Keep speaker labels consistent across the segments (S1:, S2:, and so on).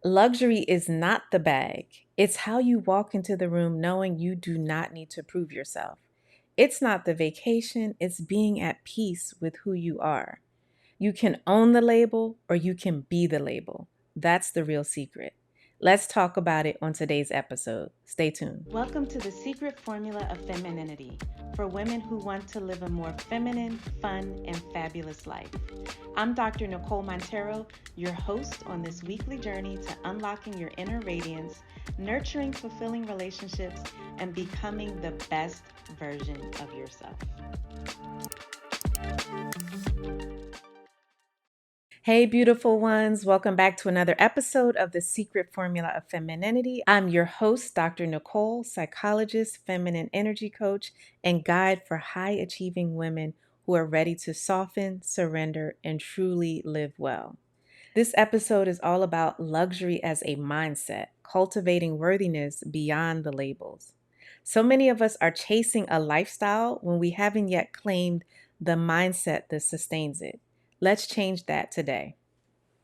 S1: Luxury is not the bag. It's how you walk into the room knowing you do not need to prove yourself. It's not the vacation, it's being at peace with who you are. You can own the label or you can be the label. That's the real secret. Let's talk about it on today's episode. Stay tuned. Welcome to the Secret Formula of Femininity for women who want to live a more feminine, fun, and fabulous life. I'm Dr. Nicole Montero, your host on this weekly journey to unlocking your inner radiance, nurturing fulfilling relationships, and becoming the best version of yourself. Hey, beautiful ones. Welcome back to another episode of the Secret Formula of Femininity. I'm your host, Dr. Nicole, psychologist, feminine energy coach, and guide for high-achieving women who are ready to soften, surrender, and truly live well. This episode is all about luxury as a mindset, cultivating worthiness beyond the labels. So many of us are chasing a lifestyle when we haven't yet claimed the mindset that sustains it. Let's change that today.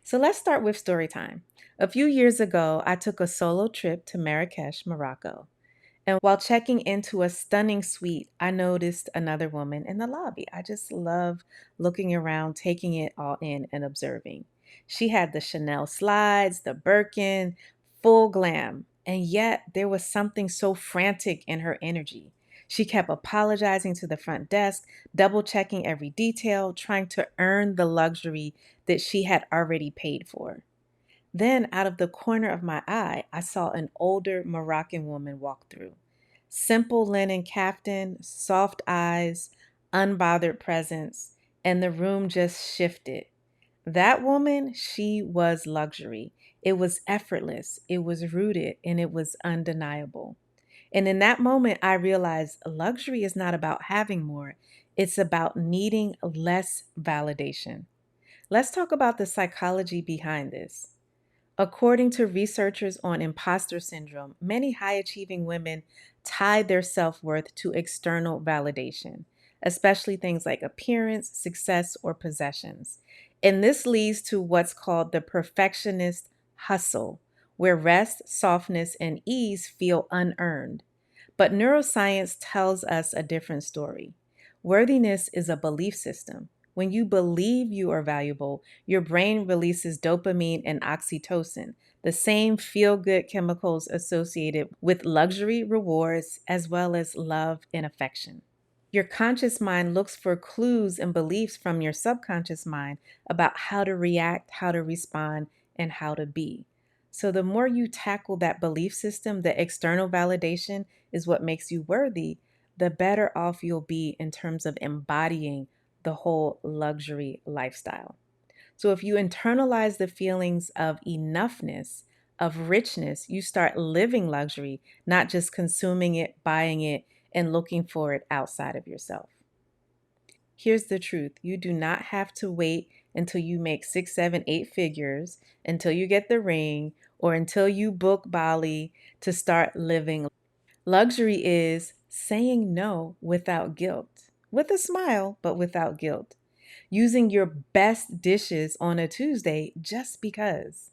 S1: So let's start with story time. A few years ago, I took a solo trip to Marrakesh, Morocco. And while checking into a stunning suite, I noticed another woman in the lobby. I just love looking around, taking it all in and observing. She had the Chanel slides, the Birkin, full glam, and yet there was something so frantic in her energy. She kept apologizing to the front desk, double checking every detail, trying to earn the luxury that she had already paid for. Then, out of the corner of my eye, I saw an older Moroccan woman walk through. Simple linen kaftan, soft eyes, unbothered presence, and the room just shifted. That woman, she was luxury. It was effortless, it was rooted, and it was undeniable. And in that moment, I realized luxury is not about having more, it's about needing less validation. Let's talk about the psychology behind this. According to researchers on imposter syndrome, many high achieving women tie their self worth to external validation, especially things like appearance, success, or possessions. And this leads to what's called the perfectionist hustle, where rest, softness, and ease feel unearned. But neuroscience tells us a different story. Worthiness is a belief system. When you believe you are valuable, your brain releases dopamine and oxytocin, the same feel-good chemicals associated with luxury rewards as well as love and affection. Your conscious mind looks for clues and beliefs from your subconscious mind about how to react, how to respond, and how to be. So the more you tackle that belief system, the external validation is what makes you worthy, the better off you'll be in terms of embodying the whole luxury lifestyle. So if you internalize the feelings of enoughness, of richness, you start living luxury, not just consuming it, buying it, and looking for it outside of yourself. Here's the truth. You do not have to wait until you make 6, 7, 8 figures, until you get the ring, or until you book Bali to start living. Luxury is saying no without guilt, with a smile, but without guilt. Using your best dishes on a Tuesday just because.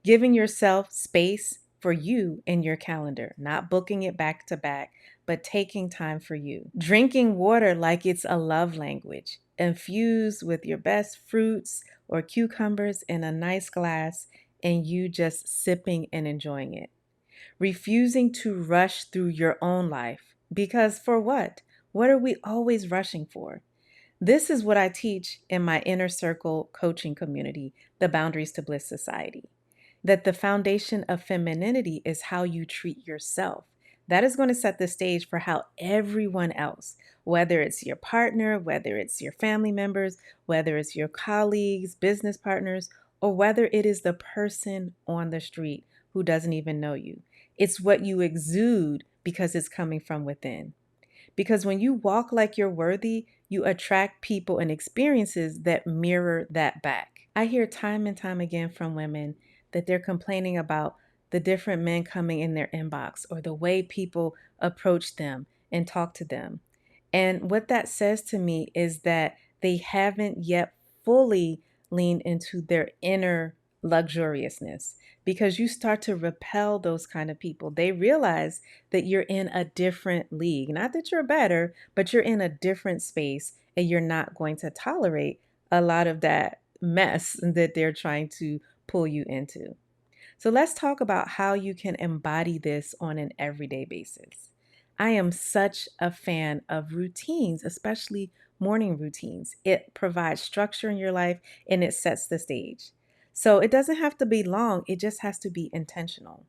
S1: Giving yourself space for you in your calendar, not booking it back to back, but taking time for you. Drinking water like it's a love language, infused with your best fruits or cucumbers in a nice glass, and you just sipping and enjoying it. Refusing to rush through your own life. Because for what? What are we always rushing for? This is what I teach in my inner circle coaching community, the Boundaries to Bliss Society. That the foundation of femininity is how you treat yourself. That is going to set the stage for how everyone else, whether it's your partner, whether it's your family members, whether it's your colleagues, business partners, or whether it is the person on the street who doesn't even know you. It's what you exude because it's coming from within. Because when you walk like you're worthy, you attract people and experiences that mirror that back. I hear time and time again from women that they're complaining about the different men coming in their inbox or the way people approach them and talk to them. And what that says to me is that they haven't yet fully leaned into their inner luxuriousness because you start to repel those kind of people. They realize that you're in a different league. Not that you're better, but you're in a different space and you're not going to tolerate a lot of that mess that they're trying to pull you into. So let's talk about how you can embody this on an everyday basis. I am such a fan of routines, especially morning routines. It provides structure in your life and it sets the stage. So it doesn't have to be long, it just has to be intentional.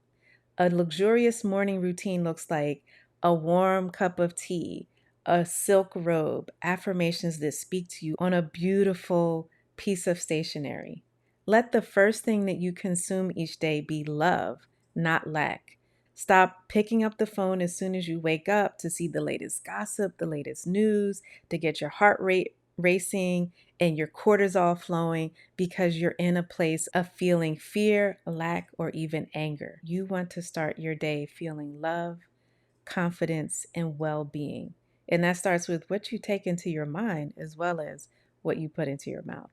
S1: A luxurious morning routine looks like a warm cup of tea, a silk robe, affirmations that speak to you on a beautiful piece of stationery. Let the first thing that you consume each day be love, not lack. Stop picking up the phone as soon as you wake up to see the latest gossip, the latest news, to get your heart rate racing and your cortisol flowing because you're in a place of feeling fear, lack, or even anger. You want to start your day feeling love, confidence, and well being. And that starts with what you take into your mind as well as what you put into your mouth.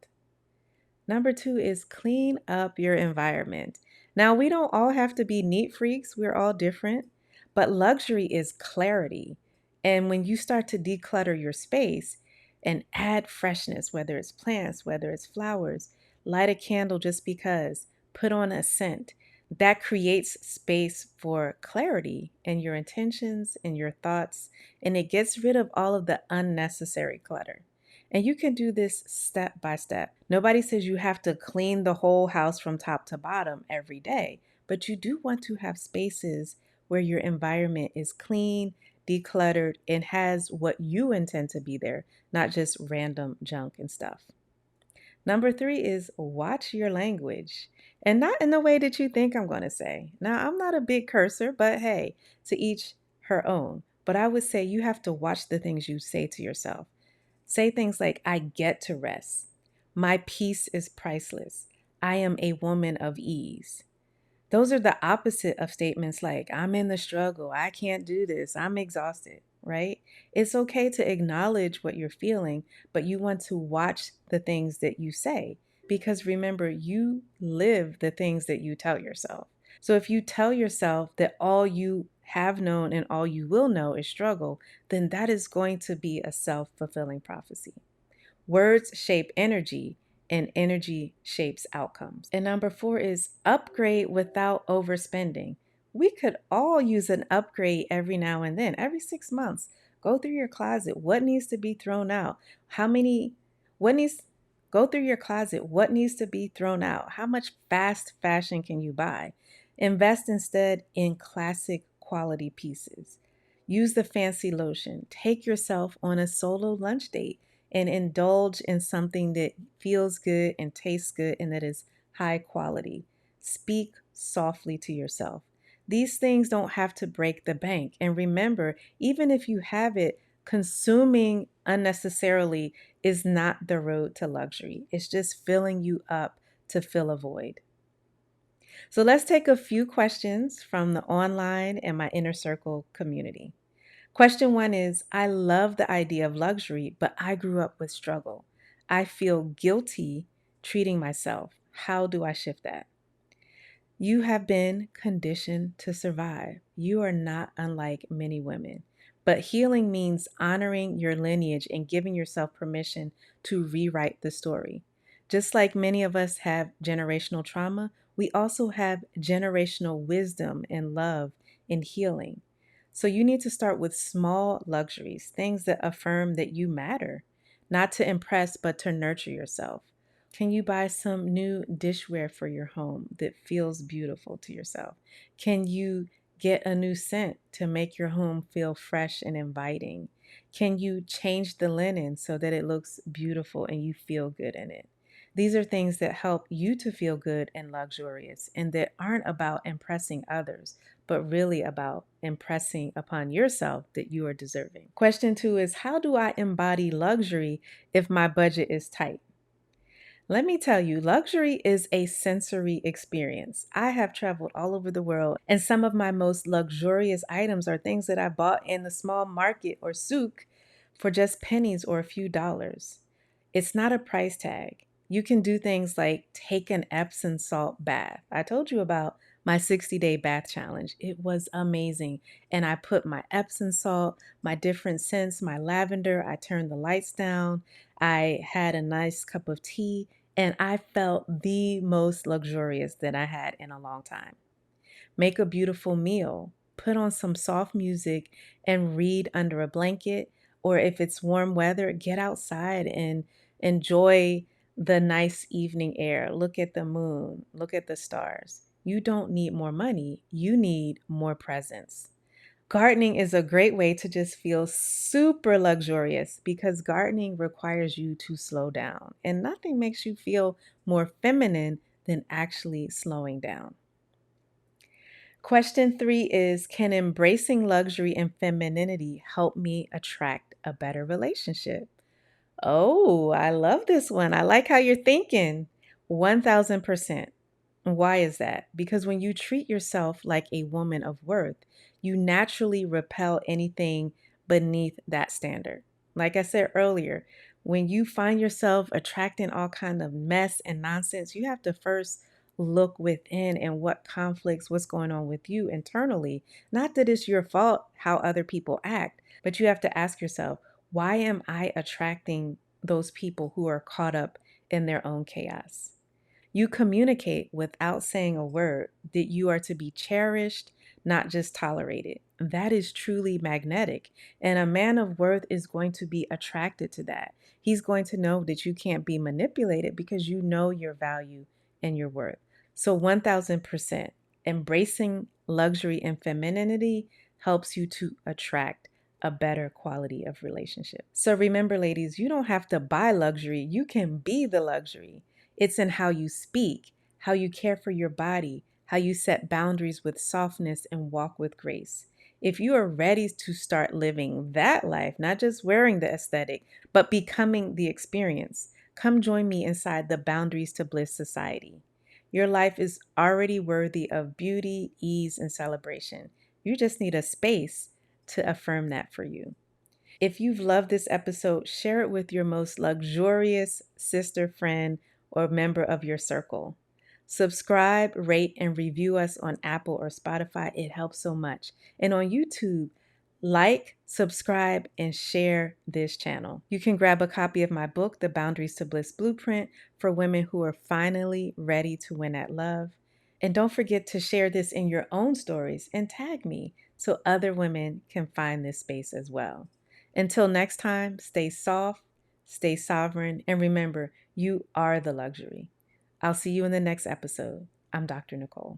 S1: Number two is clean up your environment. Now, we don't all have to be neat freaks, we're all different, but luxury is clarity. And when you start to declutter your space and add freshness, whether it's plants, whether it's flowers, light a candle just because, put on a scent, that creates space for clarity in your intentions and your thoughts, and it gets rid of all of the unnecessary clutter. And you can do this step by step. Nobody says you have to clean the whole house from top to bottom every day, but you do want to have spaces where your environment is clean, decluttered, and has what you intend to be there, not just random junk and stuff. Number three is watch your language. And not in the way that you think I'm going to say. Now, I'm not a big cursor, but hey, to each her own. But I would say you have to watch the things you say to yourself. Say things like, I get to rest. My peace is priceless. I am a woman of ease. Those are the opposite of statements like, I'm in the struggle. I can't do this. I'm exhausted, right? It's okay to acknowledge what you're feeling, but you want to watch the things that you say because remember, you live the things that you tell yourself. So if you tell yourself that all you have known and all you will know is struggle, then that is going to be a self-fulfilling prophecy. Words shape energy, and energy shapes outcomes. And number four is upgrade without overspending. We could all use an upgrade every now and then, every 6 months. Go through your closet. What needs to be thrown out? What needs, go through your closet. What needs to be thrown out? How much fast fashion can you buy? Invest instead in classic quality pieces. Use the fancy lotion. Take yourself on a solo lunch date and indulge in something that feels good and tastes good and that is high quality. Speak softly to yourself. These things don't have to break the bank. And remember, even if you have it, consuming unnecessarily is not the road to luxury. It's just filling you up to fill a void. So let's take a few questions from the online and my inner circle community. Question one is, I love the idea of luxury, but I grew up with struggle. I feel guilty treating myself. How do I shift that? You have been conditioned to survive. You are not unlike many women. But healing means honoring your lineage and giving yourself permission to rewrite the story. Just like many of us have generational trauma, we also have generational wisdom and love and healing. So you need to start with small luxuries, things that affirm that you matter, not to impress, but to nurture yourself. Can you buy some new dishware for your home that feels beautiful to yourself? Can you get a new scent to make your home feel fresh and inviting? Can you change the linen so that it looks beautiful and you feel good in it? These are things that help you to feel good and luxurious and that aren't about impressing others, but really about impressing upon yourself that you are deserving. Question two is, how do I embody luxury if my budget is tight? Let me tell you, luxury is a sensory experience. I have traveled all over the world, and some of my most luxurious items are things that I bought in the small market or souk for just pennies or a few dollars. It's not a price tag. You can do things like take an Epsom salt bath. I told you about my 60-day bath challenge. It was amazing. And I put my Epsom salt, my different scents, my lavender, I turned the lights down. I had a nice cup of tea, and I felt the most luxurious that I had in a long time. Make a beautiful meal, put on some soft music, and read under a blanket. Or if it's warm weather, get outside and enjoy the nice evening air. Look at the moon, look at the stars. You don't need more money, you need more presence. Gardening is a great way to just feel super luxurious because gardening requires you to slow down, and nothing makes you feel more feminine than actually slowing down. Question 3 is, can embracing luxury and femininity help me attract a better relationship? Oh, I love this one. I like how you're thinking. 1000%. Why is that? Because when you treat yourself like a woman of worth, you naturally repel anything beneath that standard. Like I said earlier, when you find yourself attracting all kind of mess and nonsense, you have to first look within and what conflicts, what's going on with you internally. Not that it's your fault how other people act, but you have to ask yourself, why am I attracting those people who are caught up in their own chaos? You communicate without saying a word that you are to be cherished, not just tolerated. That is truly magnetic. And a man of worth is going to be attracted to that. He's going to know that you can't be manipulated because you know your value and your worth. So, 1000%, embracing luxury and femininity helps you to attract a better quality of relationship. So, remember, ladies, you don't have to buy luxury, you can be the luxury. It's in how you speak, how you care for your body, how you set boundaries with softness and walk with grace. If you are ready to start living that life, not just wearing the aesthetic, but becoming the experience, come join me inside the Boundaries to Bliss Society. Your life is already worthy of beauty, ease, and celebration. You just need a space to affirm that for you. If you've loved this episode, share it with your most luxurious sister, friend, or member of your circle. Subscribe, rate, and review us on Apple or Spotify. It helps so much. And on YouTube, like, subscribe, and share this channel. You can grab a copy of my book, The Boundaries to Bliss Blueprint, for women who are finally ready to win at love. And don't forget to share this in your own stories and tag me so other women can find this space as well. Until next time, stay soft, stay sovereign, and remember, you are the luxury. I'll see you in the next episode. I'm Dr. Nicole.